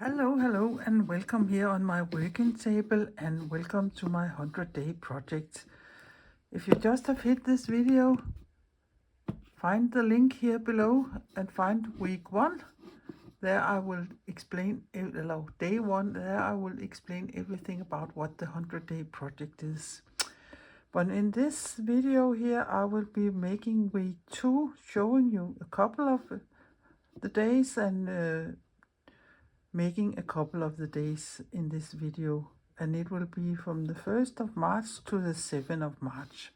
Hello, and welcome here on my working table, and welcome to my 100-day project. If you just have hit this video, find the link here below and find week 1. There I will explain, day 1, there I will explain everything about what the 100-day project is. But in this video here, I will be making week 2, showing you a couple of the days and making a couple of the days in this video, and it will be from the 1st of March to the 7th of March.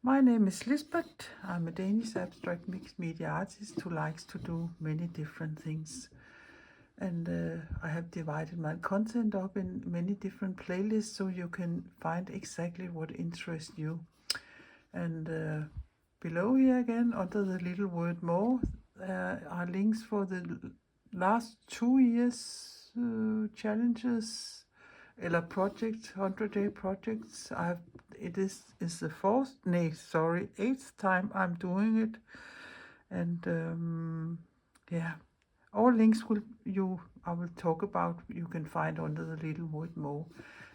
My name is Lisbeth. I'm a Danish abstract mixed media artist who likes to do many different things, and I have divided my content up in many different playlists so you can find exactly what interests you. And below here again, under the little word more, are links for the last 2 years challenges eller projects, 100-day projects. It is the eighth time I'm doing it, and yeah, all links I will talk about you can find under the little word more,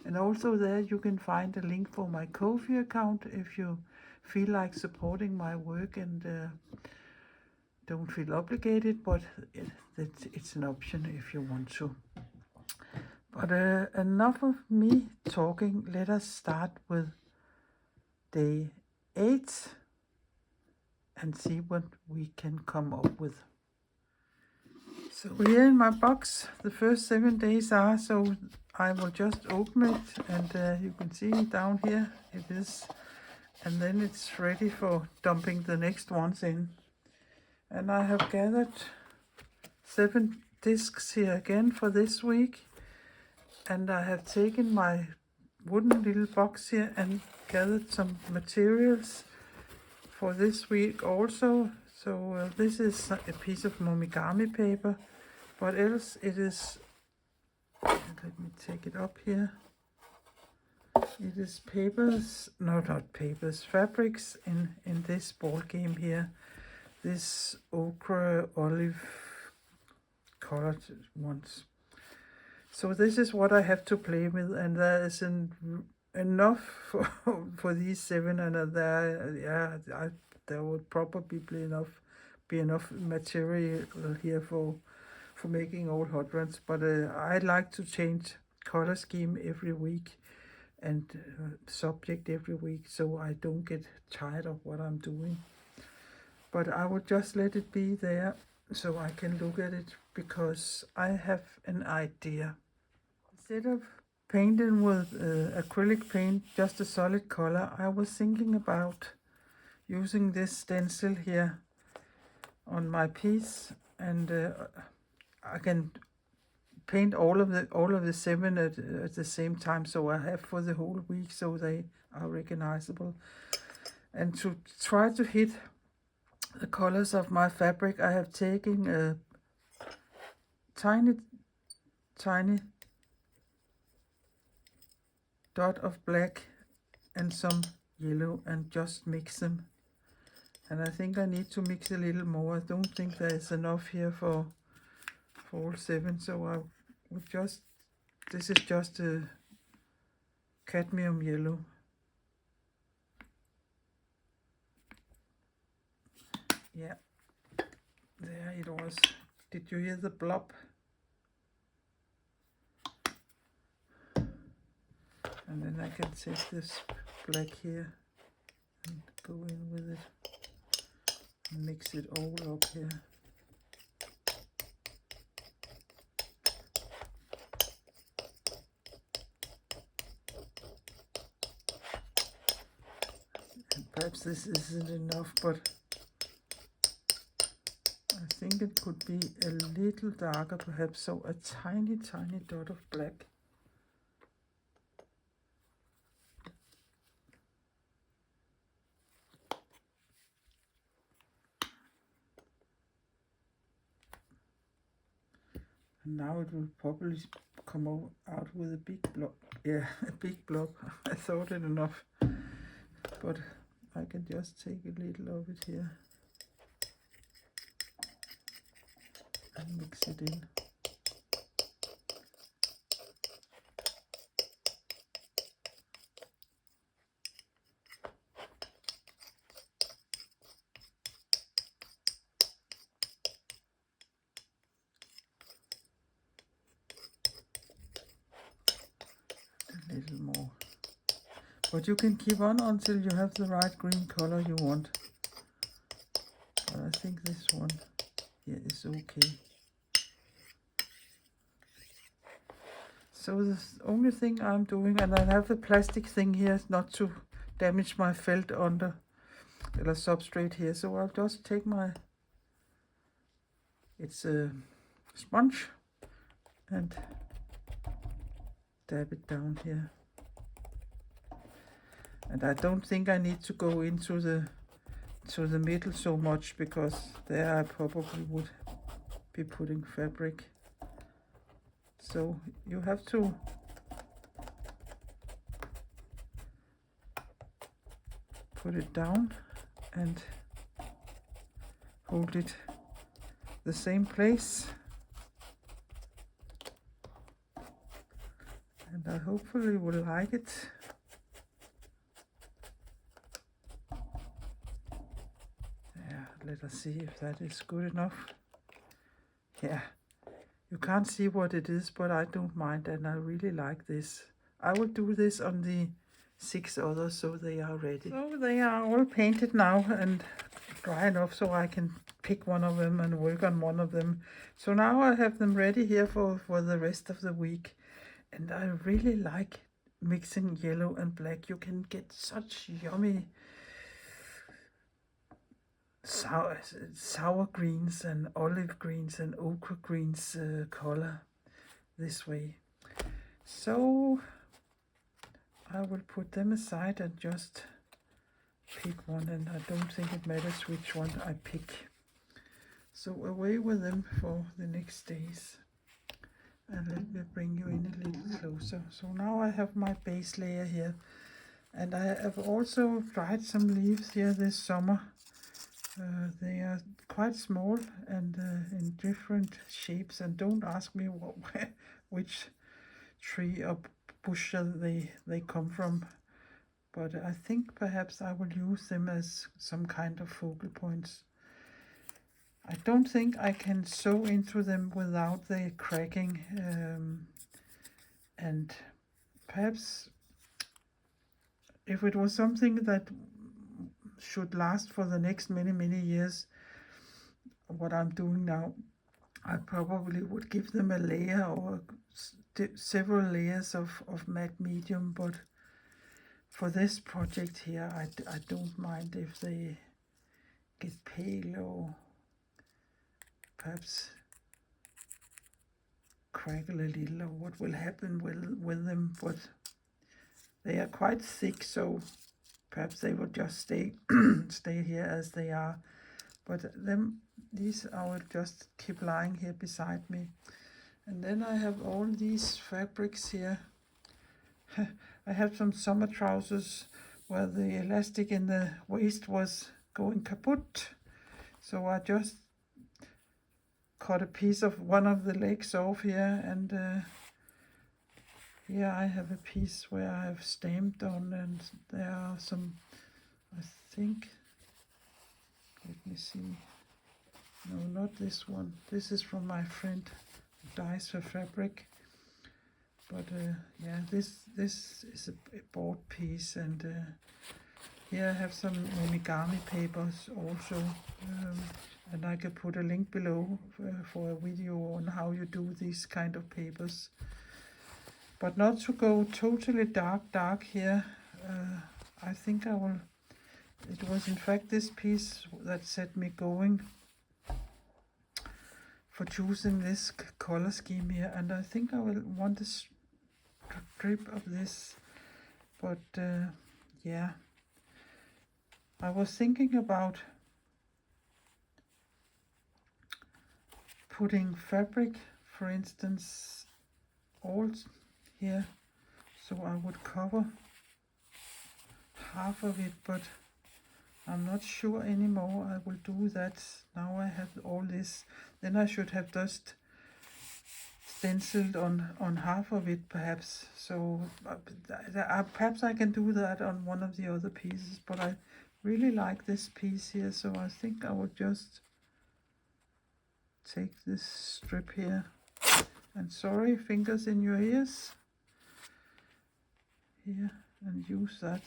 and also there you can find a link for my Ko-fi account if you feel like supporting my work and don't feel obligated, but it's an option if you want to. But enough of me talking. Let us start with day 8 and see what we can come up with. So here in my box, the first 7 days are, so I will just open it, and you can see down here it is, and then it's ready for dumping the next ones in. And I have gathered 7 discs here again for this week, and I have taken my wooden little box here and gathered some materials for this week also. So this is a piece of Momigami paper, but else it is, let me take it up here, it is papers, no, not papers, fabrics in this ball game here, this ochre olive colored ones. So this is what I have to play with, and there is enough for these 7, and there would probably be enough material here for making all hot ones. But I like to change color scheme every week and subject every week, so I don't get tired of what I'm doing. But I will just let it be there so I can look at it, because I have an idea. Instead of painting with acrylic paint, just a solid color, I was thinking about using this stencil here on my piece, and I can paint all of the 7 at the same time, so I have for the whole week, so they are recognizable. And to try to hit the colors of my fabric, I have taken a tiny dot of black and some yellow and just mix them. And I think I need to mix a little more. I don't think there is enough here for all 7, so I would just, this is just a cadmium yellow. Yeah, there it was. Did you hear the blop? And then I can take this black here and go in with it and mix it all up here. And perhaps this isn't enough, but I think it could be a little darker perhaps, so a tiny dot of black. And now it will probably come out with a big blob. Yeah, a big blob. I thought it enough, but I can just take a little of it here and mix it in. But you can keep on until you have the right green color you want. But I think this one here is okay. So the only thing I'm doing, and I have the plastic thing here not to damage my felt under the substrate here. So I'll just take my, it's a sponge, and dab it down here. And I don't think I need to go into the middle so much, because there I probably would be putting fabric. So you have to put it down and hold it the same place, and I hopefully will like it. Yeah, let us see if that is good enough. Yeah, you can't see what it is, but I don't mind, and I really like this. I will do this on the 6 others so they are ready. So they are all painted now and dry enough so I can pick one of them and work on one of them. So now I have them ready here for the rest of the week. And I really like mixing yellow and black. You can get such yummy sour greens and olive greens and ochre greens color this way. So I will put them aside and just pick one, and I don't think it matters which one I pick. So away with them for the next days. And let me bring you in a little closer. So now I have my base layer here, and I have also dried some leaves here this summer. They are quite small and in different shapes, and don't ask me which tree or bush they come from, but I think perhaps I will use them as some kind of focal points. I don't think I can sew into them without the cracking, and perhaps if it was something that should last for the next many years, what I'm doing now, I probably would give them a layer or several layers of matte medium, but for this project here, I don't mind if they get pale or perhaps crackle a little, or what will happen with them, but they are quite thick, so perhaps they will just stay stay here as they are. But these I will just keep lying here beside me. And then I have all these fabrics here. I have some summer trousers where the elastic in the waist was going kaput. So I just cut a piece of one of the legs off here, and here I have a piece where I have stamped on, and there are some, I think, let me see, no, not this one. This is from my friend who dyes her fabric. But yeah, this is a board piece, and here I have some Momigami papers also, and I can put a link below for a video on how you do these kind of papers. But not to go totally dark here. I think I will. It was in fact this piece that set me going for choosing this color scheme here, and I think I will want a strip of this. But yeah, I was thinking about putting fabric, for instance, all here, so I would cover half of it, but I'm not sure anymore. I will do that. Now I have all this. Then I should have just stenciled on half of it, perhaps. So perhaps I can do that on one of the other pieces, but I really like this piece here, so I think I will just take this strip here. And sorry, fingers in your ears. Here, and use that.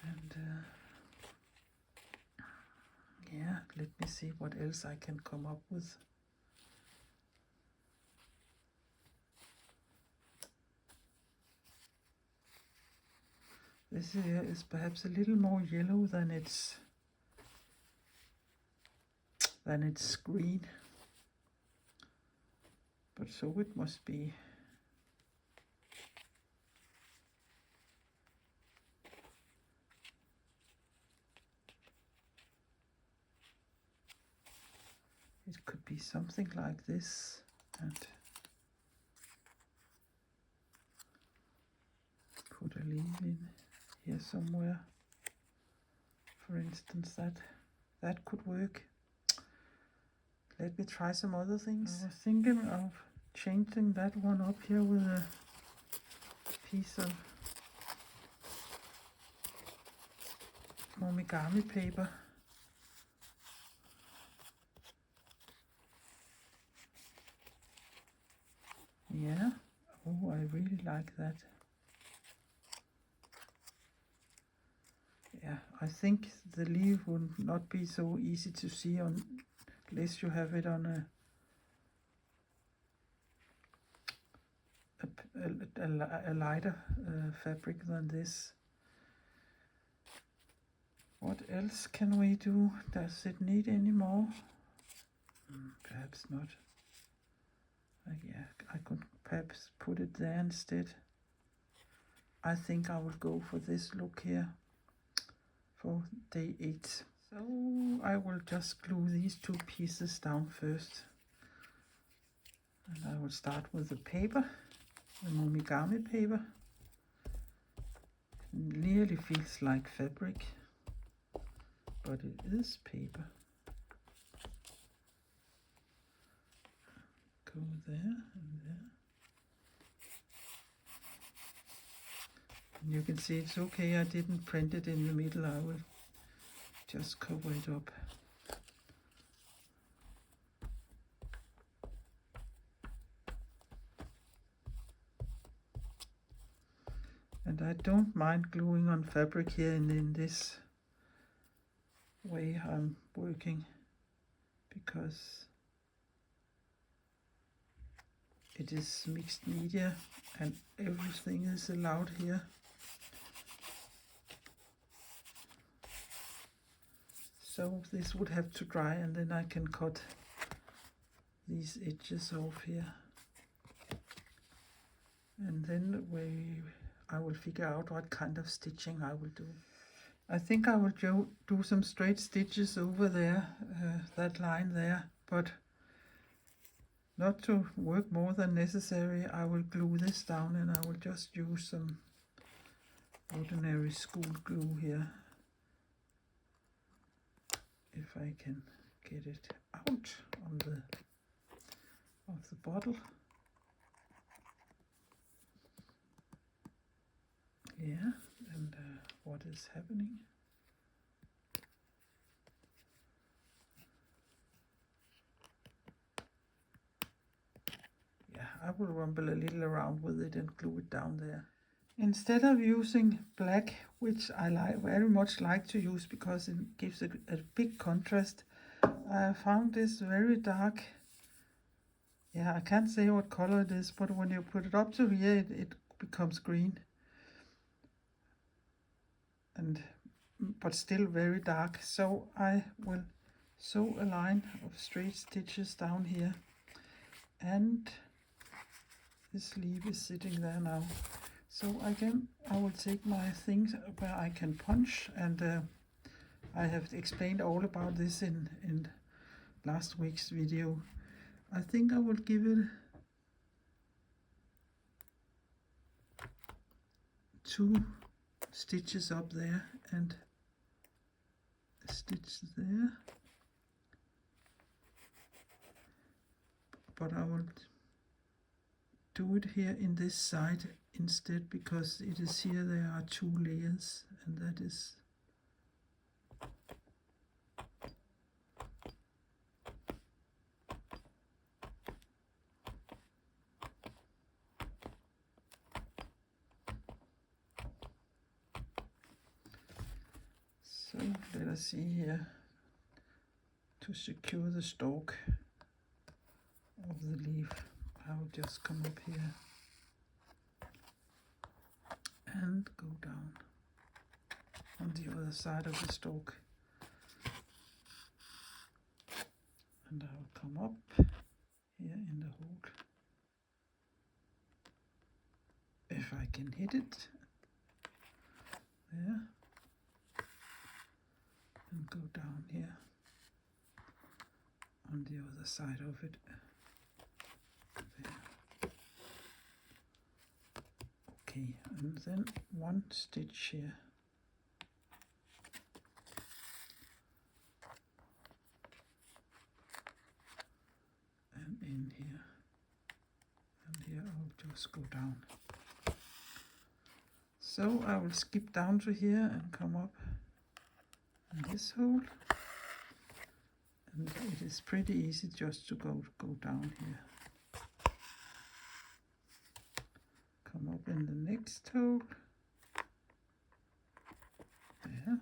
And yeah, let me see what else I can come up with. This here is perhaps a little more yellow than its green, but so it must be. It could be something like this, and put a leaf in here somewhere. For instance, that could work. Let me try some other things. I was thinking of changing that one up here with a piece of Momigami paper. Yeah, oh, I really like that. Yeah, I think the leaf would not be so easy to see unless you have it on a lighter fabric than this. What else can we do? Does it need any more? Perhaps not. Yeah, I could perhaps put it there instead. I think I will go for this look here for day 8. So I will just glue these 2 pieces down first. And I will start with the paper, the Momigami paper. It nearly feels like fabric, but it is paper. Go there and there. And you can see it's okay, I didn't print it in the middle, I will just cover it up. And I don't mind gluing on fabric here and in this way I'm working, because it is mixed media and everything is allowed here. So this would have to dry, and then I can cut these edges off here. And then I will figure out what kind of stitching I will do. I think I will do some straight stitches over there, that line there, but not to work more than necessary. I will glue this down, and I will just use some ordinary school glue here, if I can get it out of the bottle. Yeah, and what is happening? Yeah, I will rumble a little around with it and glue it down there. Instead of using black, which I very much like to use because it gives a big contrast, I found this very dark. Yeah, I can't say what color it is, but when you put it up to here, it becomes green. But still very dark. So I will sew a line of straight stitches down here, and this sleeve is sitting there now. So again, I will take my things where I can punch, and I have explained all about this in last week's video. I think I will give it 2 stitches up there and a stitch there, but I will do it here in this side instead, because it is here there are 2 layers, and that is So let us see here, to secure the stalk of the leaf, I will just come up here and go down on the other side of the stalk, and I will come up here in the hole, if I can hit it, there, and go down here on the other side of it, there. Okay, and then one stitch here, and in here, and here I'll just go down. So I will skip down to here and come up in this hole, and it is pretty easy just to go down here. Come up in the next hole, there,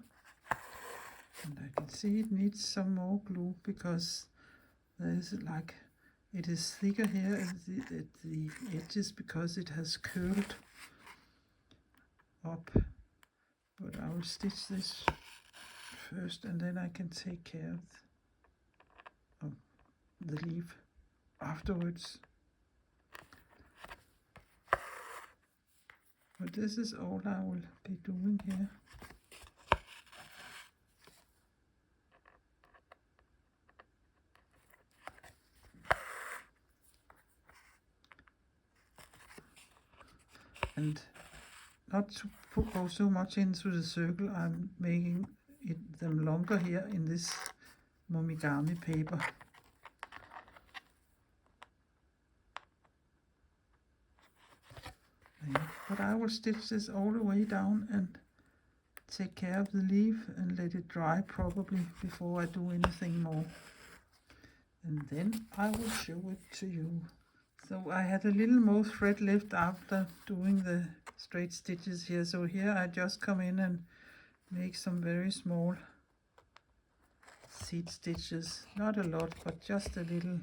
and I can see it needs some more glue because there is like, it is thicker here at the edges because it has curled up, but I will stitch this first and then I can take care of the leaf afterwards. But this is all I will be doing here. And not to go so much into the circle, I'm making them longer here in this Momigami paper. But I will stitch this all the way down and take care of the leaf and let it dry probably before I do anything more. And then I will show it to you. So I had a little more thread left after doing the straight stitches here. So here I just come in and make some very small seed stitches. Not a lot, but just a little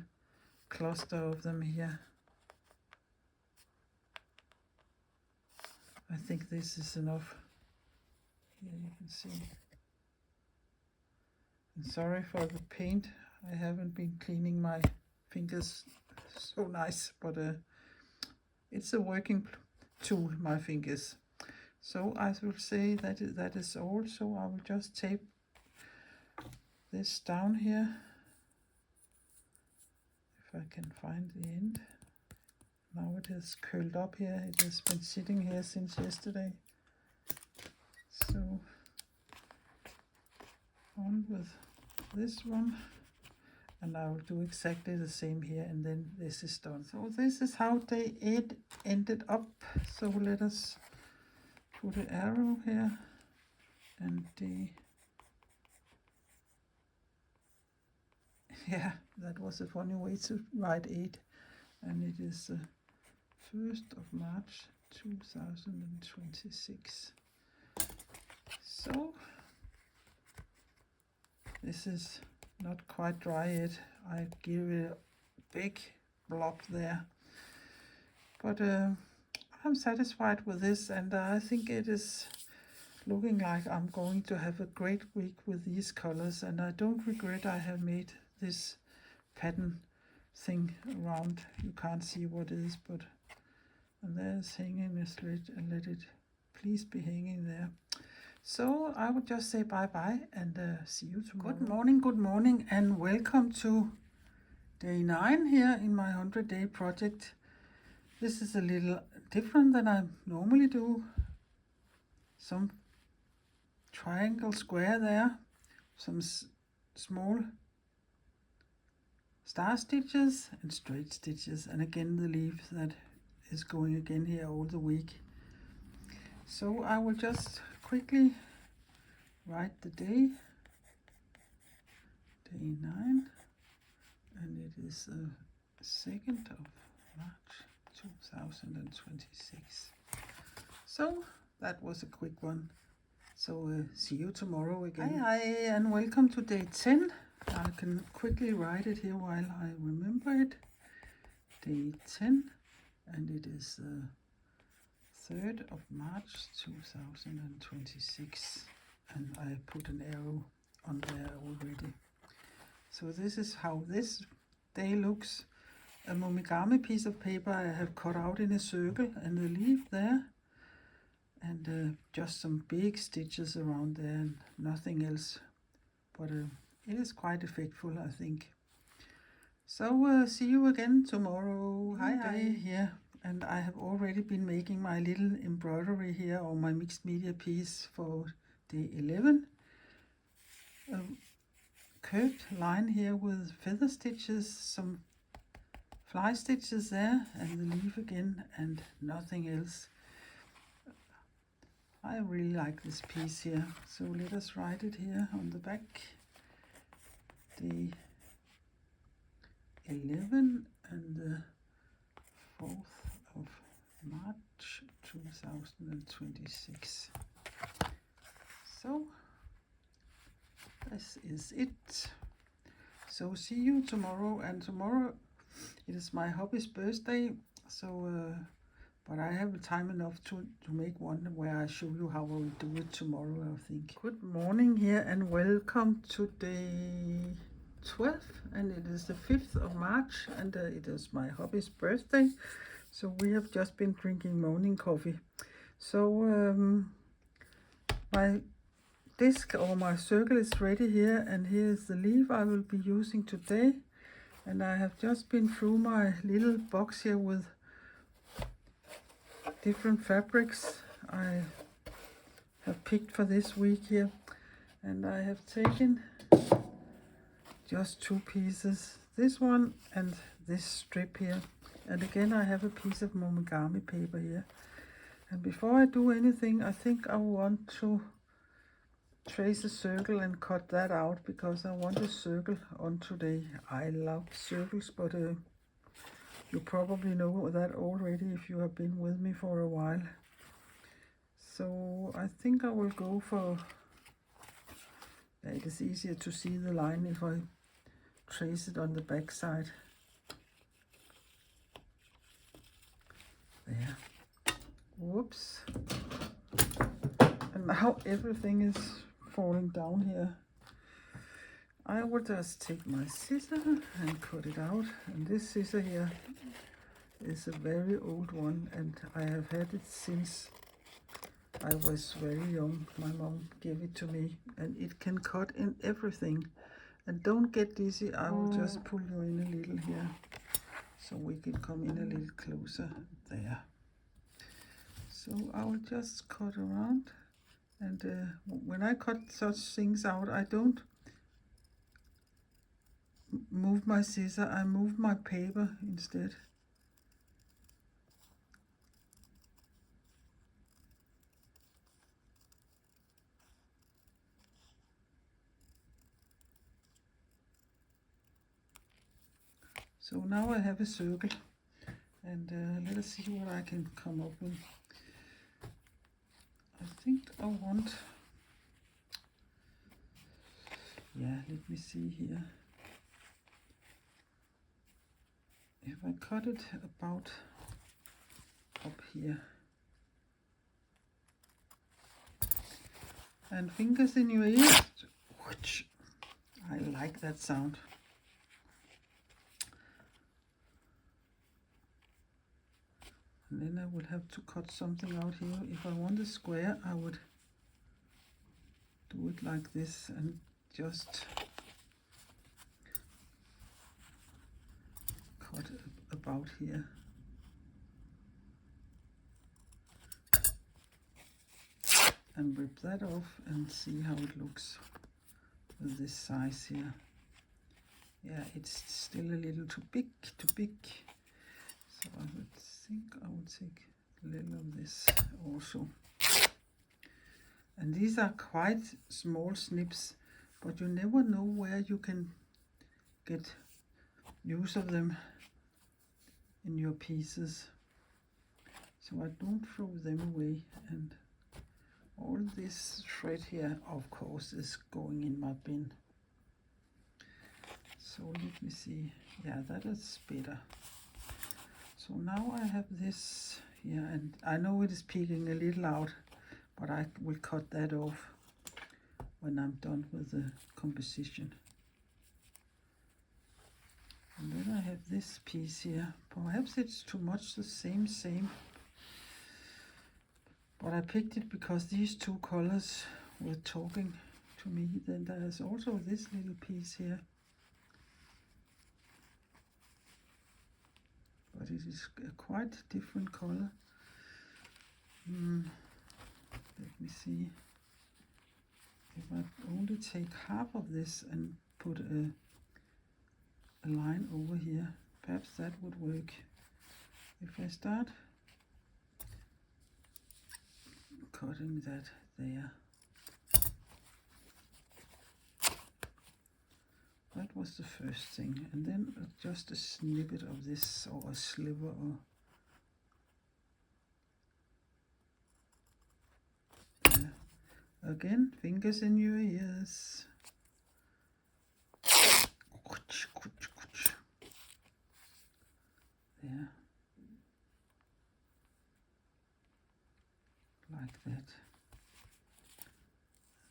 cluster of them here. I think this is enough. Here you can see. And sorry for the paint. I haven't been cleaning my fingers so nice, but it's a working tool, my fingers. So I will say that is all. So I will just tape this down here, if I can find the end. Now it has curled up here. It has been sitting here since yesterday. So on with this one, and I will do exactly the same here, and then this is done. So this is how they ended up. So let us put an arrow here, and yeah, that was a funny way to write 8, and it is 1st of March 2026. So this is not quite dry yet. I give it a big blob there, but I'm satisfied with this, and I think it is looking like I'm going to have a great week with these colors, and I don't regret I have made this pattern thing around. You can't see what it is, but and there's hanging a slit, and let it please be hanging there. So I would just say bye-bye and see you tomorrow. Good morning, and welcome to day 9 here in my 100-day project. This is a little different than I normally do. Some triangle square there, some small star stitches and straight stitches, and again the leaf that is going again here all the week. So I will just quickly write the day 9, and it is 2nd of March 2026. So that was a quick one. So see you tomorrow again. Hi, and welcome to day 10. I can quickly write it here while I remember it. Day 10, and it is 3rd of March 2026, and I put an arrow on there already. So this is how this day looks. A Momigami piece of paper I have cut out in a circle and the leaf there, and just some big stitches around there and nothing else, but it is quite effectful, I think. So see you again tomorrow. Hi here, and I have already been making my little embroidery here, or my mixed media piece for day 11. A curved line here with feather stitches, some fly stitches there, and the leaf again, and nothing else. I really like this piece here, so let us write it here on the back. Day 11 and the 4th of March 2026. So this is it. So see you tomorrow, and tomorrow it is my hobby's birthday, so but I have time enough to make one where I show you how I will do it tomorrow, I think. Good morning here, and welcome to day 12, and it is the 5th of March, and it is my hobby's birthday, so we have just been drinking morning coffee. So my disc or my circle is ready here, and here is the leaf I will be using today. And I have just been through my little box here with different fabrics I have picked for this week here, and I have taken just 2 pieces, this one and this strip here, and again I have a piece of Momigami paper here. And before I do anything, I think I want to trace a circle and cut that out, because I want a circle on today. I love circles, but you probably know that already if you have been with me for a while. So I think I will go for, it is easier to see the line if I trace it on the back side. There. Whoops. And now everything is falling down here. I will just take my scissor and cut it out. And this scissor here is a very old one, and I have had it since I was very young. My mom gave it to me, and it can cut in everything. And don't get dizzy, I will just pull you in a little here, so we can come in a little closer. There. So I will just cut around, and when I cut such things out, I don't move my scissor, I move my paper instead. So now I have a circle, and let us see what I can come up with. I think I want, yeah, let me see here. If I cut it about up here, and fingers in your ears, I like that sound. And then I would have to cut something out here. If I want a square, I would do it like this and just cut about here. And rip that off and see how it looks with this size here. Yeah, it's still a little too big. So I would think I would take a little of this also. And these are quite small snips, but you never know where you can get use of them in your pieces. So I don't throw them away, and all this thread here, of course, is going in my bin. So let me see. Yeah, that is better. So now I have this here, and I know it is peeking a little out, but I will cut that off when I'm done with the composition. And then I have this piece here. Perhaps it's too much the same. But I picked it because these two colors were talking to me. Then there's also this little piece here. But it is a quite different color. Let me see. If I only take half of this and put a line over here, perhaps that would work. If I start cutting that there. That was the first thing, and then just a snippet of this, or a sliver, or there. Again, fingers in your ears. There. Like that.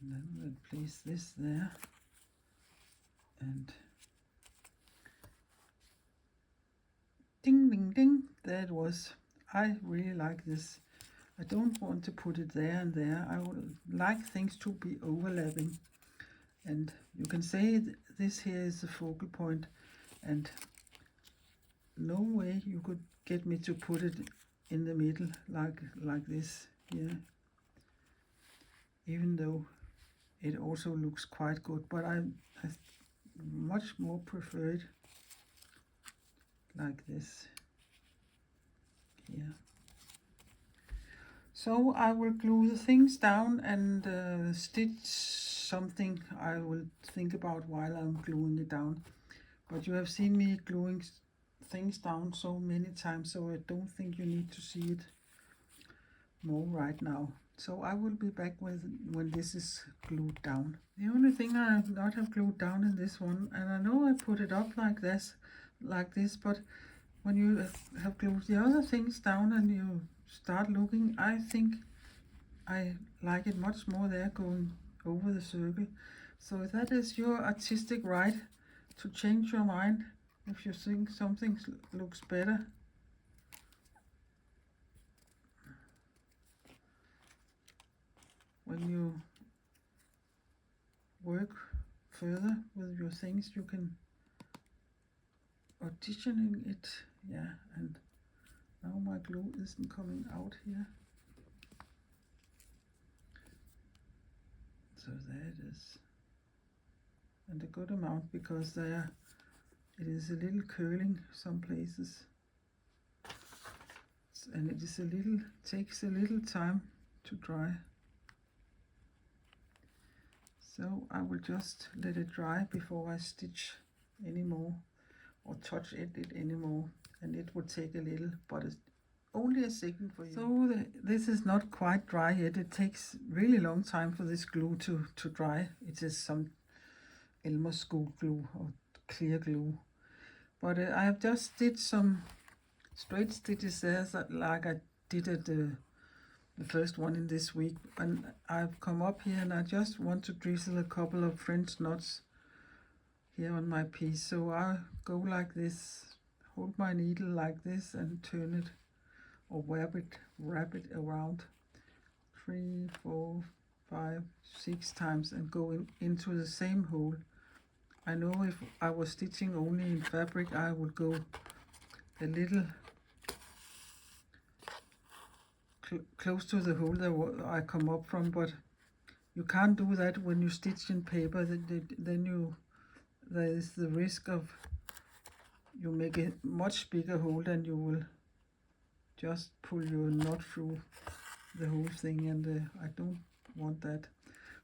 And then we'll place this there. And ding, ding, ding. There it was. I really like this. I don't want to put it there and there. I would like things to be overlapping. And you can say this here is the focal point, and no way you could get me to put it in the middle like this here. Even though it also looks quite good, but I much more prefer it like this here. So I will glue the things down and stitch something I will think about while I'm gluing it down. But you have seen me gluing things down so many times, so I don't think you need to see it more right now. So I will be back when this is glued down. The only thing I have not have glued down in this one, and I know I put it up like this, but when you have glued the other things down and you start looking, I think I like it much more there going over the circle. So that is your artistic right to change your mind if you think something looks better. When you work further with your things, you can auditioning it. Yeah, and now my glue isn't coming out here. So there it is. And a good amount, because there it is a little curling some places. And it is takes a little time to dry. So I will just let it dry before I stitch anymore or touch it anymore, and it will take a little, but it's only a second for you. So this is not quite dry yet. It takes really long time for this glue to dry. It is some Elmer School glue or clear glue, but I have just did some straight stitches there, like I did at the first one in this week, and I've come up here and I just want to drizzle a couple of French knots here on my piece. So I go like this, hold my needle like this and turn it or wrap it around 3, 4, 5, 6 times and go into the same hole. I know if I was stitching only in fabric, I would go a little close to the hole that I come up from, but you can't do that when you stitch in paper. Then there is the risk of you make a much bigger hole and you will just pull your knot through the whole thing, and I don't want that.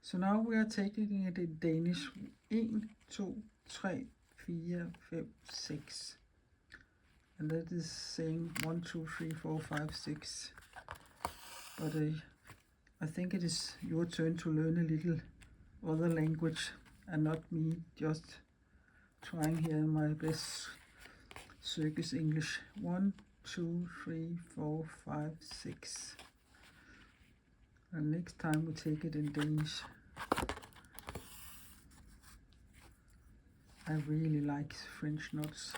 So now we are taking it in Danish. 1, 2, 3, 4, 5, 6. And that is saying 1, 2, 3, 4, 5, 6. But I think it is your turn to learn a little other language and not me just trying here my best circus English. 1, 2, 3, 4, 5, 6. And next time we take it in Danish. I really like French knots.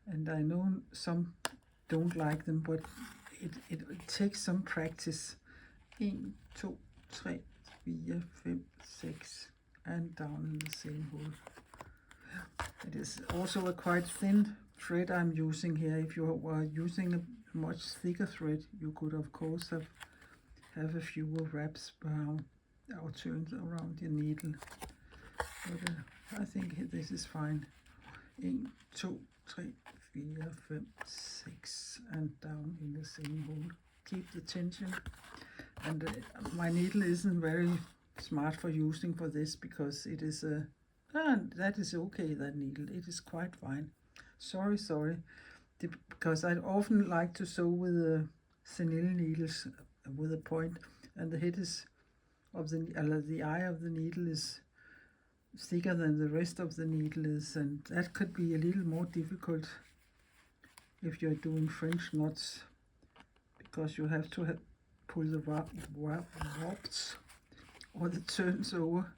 And I know some don't like them, but it takes some practice. 1, 2, 3, 4, 5, 6, and down in the same hole. It is also a quite thin thread I'm using here. If you were using a much thicker thread, you could of course have a fewer wraps around or turns around your needle. But I think this is fine. 1, 2, 3, 4, 5, 6, and down in the same hole. Keep the tension. And my needle isn't very smart for using for this because it is a that is okay, that needle. It is quite fine. Sorry. Because I often like to sew with chenille needles with a point, and the head is of the eye of the needle is thicker than the rest of the needle is, and that could be a little more difficult if you're doing French knots, because you have to pull the warps or the turns over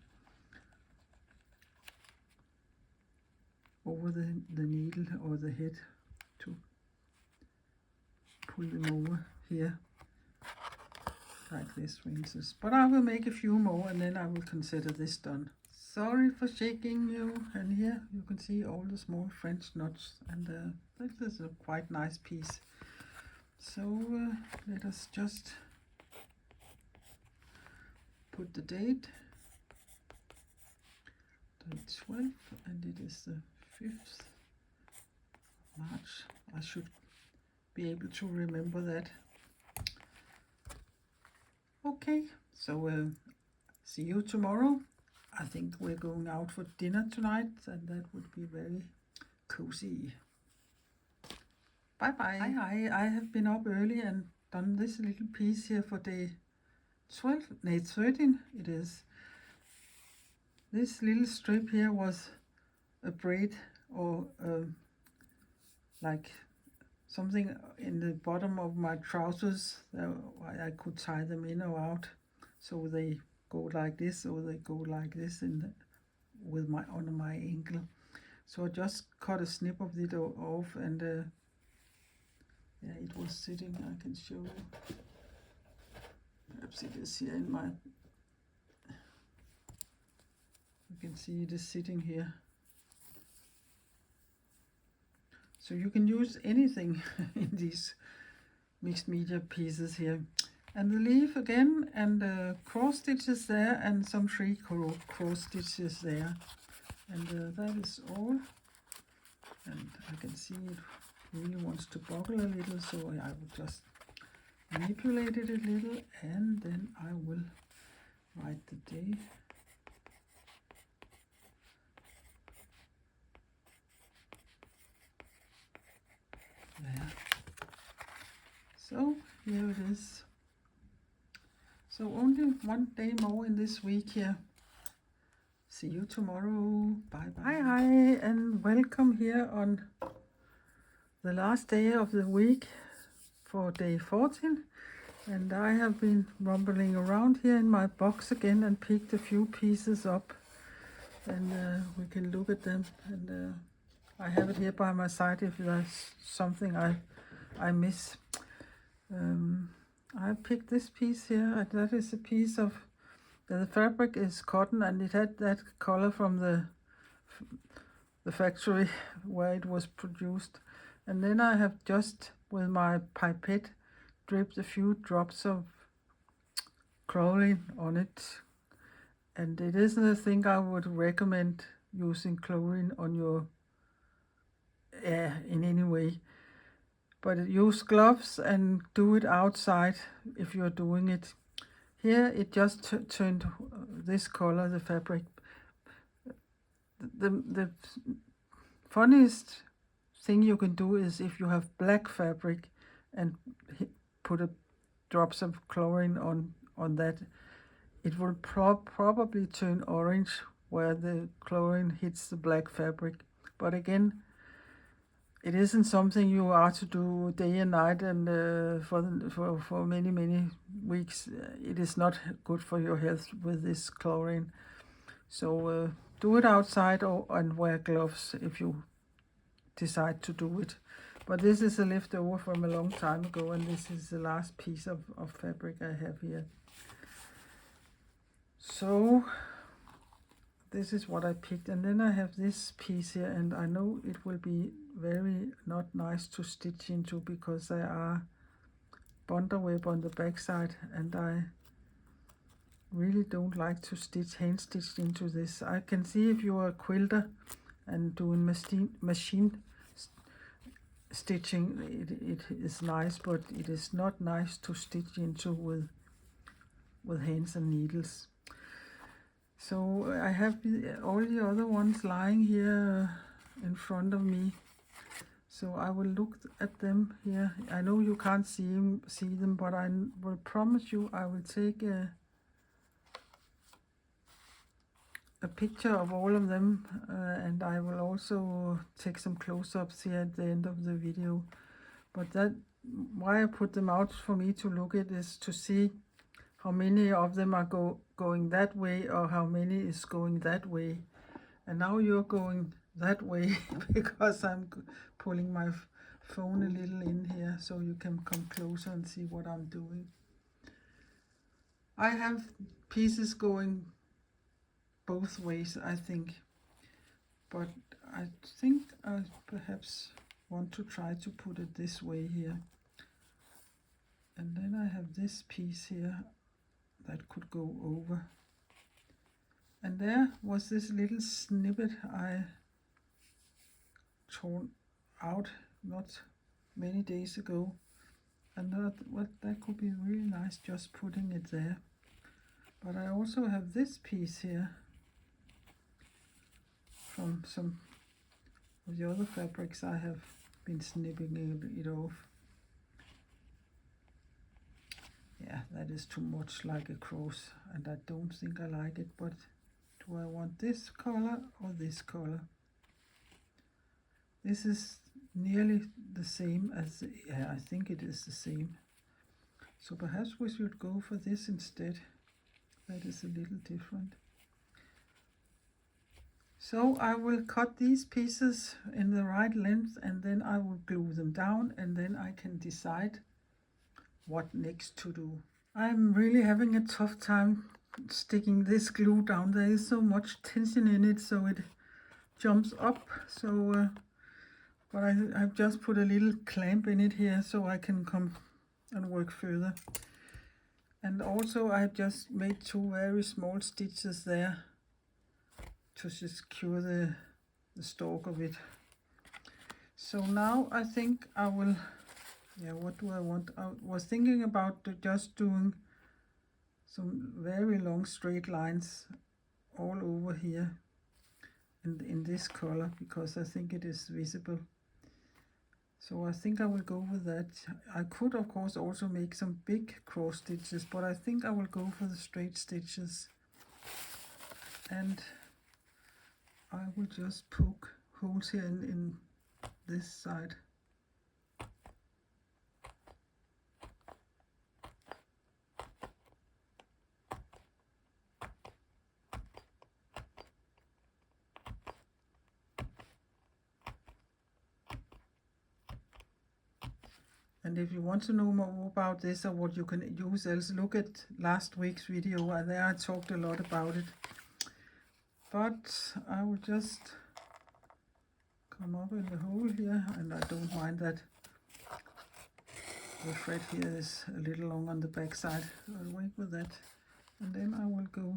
the needle or the head to pull them over here, like this for instance. But I will make a few more and then I will consider this done. Sorry for shaking you. And here you can see all the small French knots, and this is a quite nice piece. So let us just put the date, the 12th, and it is the 5th March. I should be able to remember that. Okay, so see you tomorrow. I think we're going out for dinner tonight, and that would be very cozy. Bye bye. Hi, I have been up early and done this little piece here for day 12, no, 13 it is. This little strip here was a braid or like something in the bottom of my trousers. I could tie them in or out, so they go like this or they go like this with on my ankle. So I just cut a snip of it off, and yeah, it was sitting. I can show you. Perhaps it is here in my. You can see it is sitting here. So you can use anything in these mixed media pieces here. And the leaf again, and cross stitches there, and some 3 cross stitches there. And that is all. And I can see it really wants to buckle a little, so I will just manipulate it a little, and then I will write the day. There. So here it is. So only one day more in this week here. See you tomorrow. Bye bye. Hi, and welcome here on the last day of the week for day 14. And I have been rumbling around here in my box again and picked a few pieces up. And we can look at them. And I have it here by my side if there's something I miss. I picked this piece here, and that is a piece of the fabric is cotton, and it had that color from the factory where it was produced. And then I have just with my pipette dripped a few drops of chlorine on it, and it isn't a thing I would recommend using chlorine on your in any way. But use gloves and do it outside if you're doing it. Here it just turned this color, the fabric. The funniest thing you can do is if you have black fabric and put a drops of chlorine on that, it will probably turn orange where the chlorine hits the black fabric. But again, it isn't something you are to do day and night, and for many weeks. It is not good for your health with this chlorine. So do it outside and wear gloves if you decide to do it. But this is a leftover from a long time ago, and this is the last piece of fabric I have here. So this is what I picked, and then I have this piece here, and I know it will be very not nice to stitch into because there are bundle web on the back side, and I really don't like to hand stitch into this. I can see if you're a quilter and doing machine stitching, it is nice, but it is not nice to stitch into with hands and needles. So I have all the other ones lying here in front of me, so I will look at them here. I know you can't see them, but I will promise you I will take a picture of all of them, and I will also take some close-ups here at the end of the video. But that why I put them out for me to look at is to see how many of them are going that way or how many is going that way. And now you're going that way because I'm pulling my phone a little in here so you can come closer and see what I'm doing. I have pieces going both ways, I think, but I think I perhaps want to try to put it this way here. And then I have this piece here that could go over. And there was this little snippet I torn out not many days ago, and that could be really nice just putting it there. But I also have this piece here from some of the other fabrics I have been snipping it off. Yeah, that is too much like a cross, and I don't think I like it. But do I want this color or this color? This is nearly the same as, yeah, I think it is the same. So perhaps we should go for this instead. That is a little different. So I will cut these pieces in the right length, and then I will glue them down, and then I can decide what next to do. I'm really having a tough time sticking this glue down. There is so much tension in it, so it jumps up. So but I've just put a little clamp in it here so I can come and work further. And also I just made 2 very small stitches there to secure the stalk of it. So now I think I will, yeah, what do I want? I was thinking about just doing some very long straight lines all over here in this color, because I think it is visible. So I think I will go with that. I could of course also make some big cross stitches, but I think I will go for the straight stitches. And I will just poke holes here in this side. And if you want to know more about this or what you can use else, look at last week's video. There I talked a lot about it. But I will just come up in the hole here, and I don't mind that the thread here is a little long on the back side. I'll wait with that, and then I will go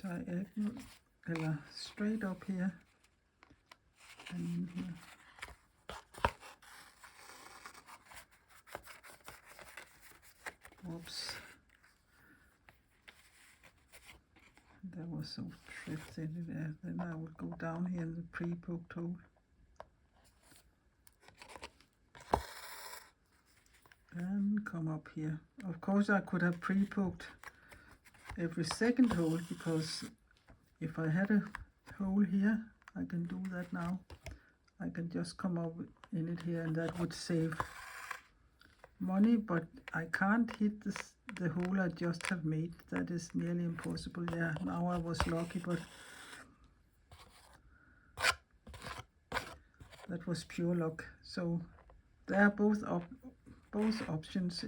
diagonal straight up here and in here. Whoops. There was some thread in there. Then I will go down here in the pre-poked hole. didn't come up here. Of course I could have pre-poked every second hole, because if I had a hole here, I can do that now. I can just come up in it here, and that would save money, but I can't hit the hole I just have made. That is nearly impossible. Yeah, now I was lucky, but that was pure luck. So there are both options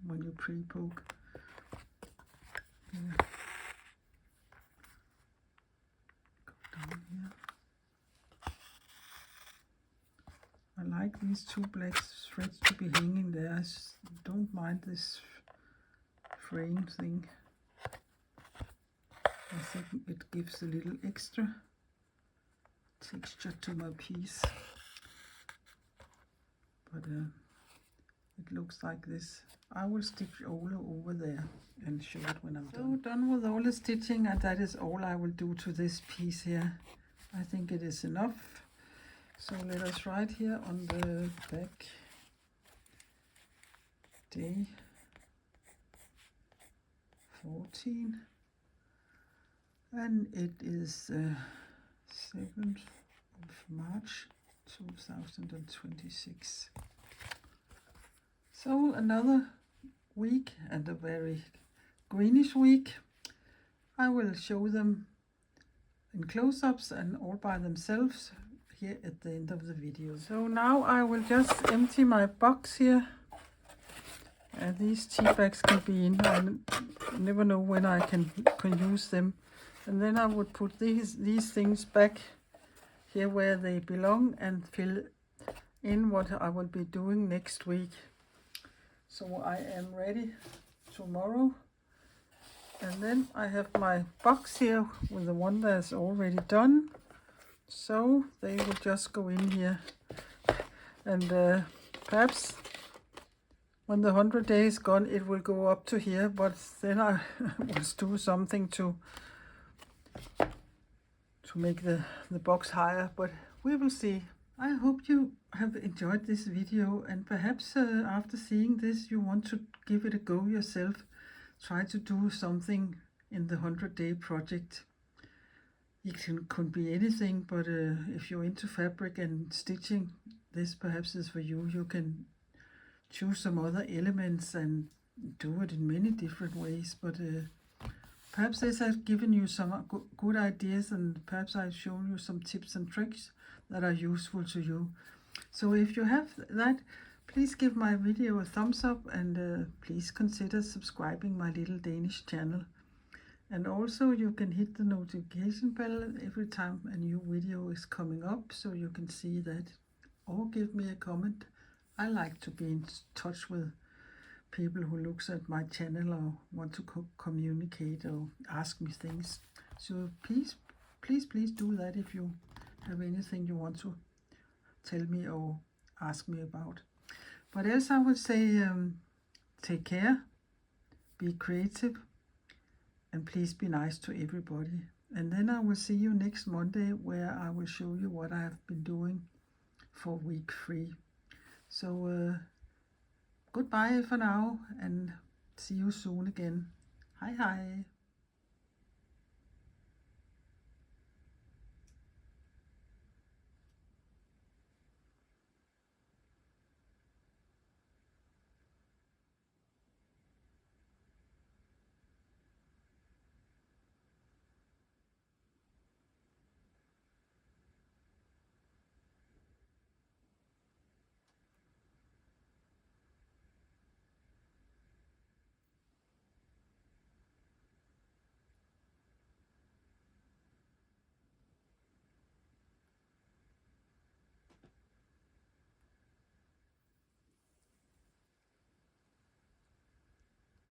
when you pre-poke. Yeah. Go down here. I like these two black threads to be hanging there. I don't mind this frame thing. I think it gives a little extra texture to my piece. But it looks like this. I will stitch all over there and show it when I'm done. So done with all the stitching, and that is all I will do to this piece here. I think it is enough. So let us write here on the back, day 14, and it is 7th of March 2026. So another week, and a very greenish week. I will show them in close-ups and all by themselves here at the end of the video. So now I will just empty my box here, and these tea bags can be in. I never know when I can use them. And then I would put these things back here where they belong and fill in what I will be doing next week. So I am ready tomorrow. And then I have my box here with the one that's already done. So they will just go in here. And perhaps when the 100 days gone, it will go up to here. But then I must do something to make the box higher. But we will see. I hope you have enjoyed this video, and perhaps after seeing this you want to give it a go yourself. Try to do something in the 100-day project. It could be anything, but if you're into fabric and stitching, this perhaps is for you. You can choose some other elements and do it in many different ways, but perhaps this has given you some good ideas, and perhaps I've shown you some tips and tricks that are useful to you. So if you have that, please give my video a thumbs up, and please consider subscribing my little Danish channel. And also you can hit the notification bell every time a new video is coming up, so you can see that, or give me a comment. I like to be in touch with people who looks at my channel or want to communicate or ask me things. So please do that if you have anything you want to tell me or ask me about. But else I would say take care, be creative, and please be nice to everybody. And then I will see you next Monday, where I will show you what I have been doing for week 3. So goodbye for now, and see you soon again. Hej hej.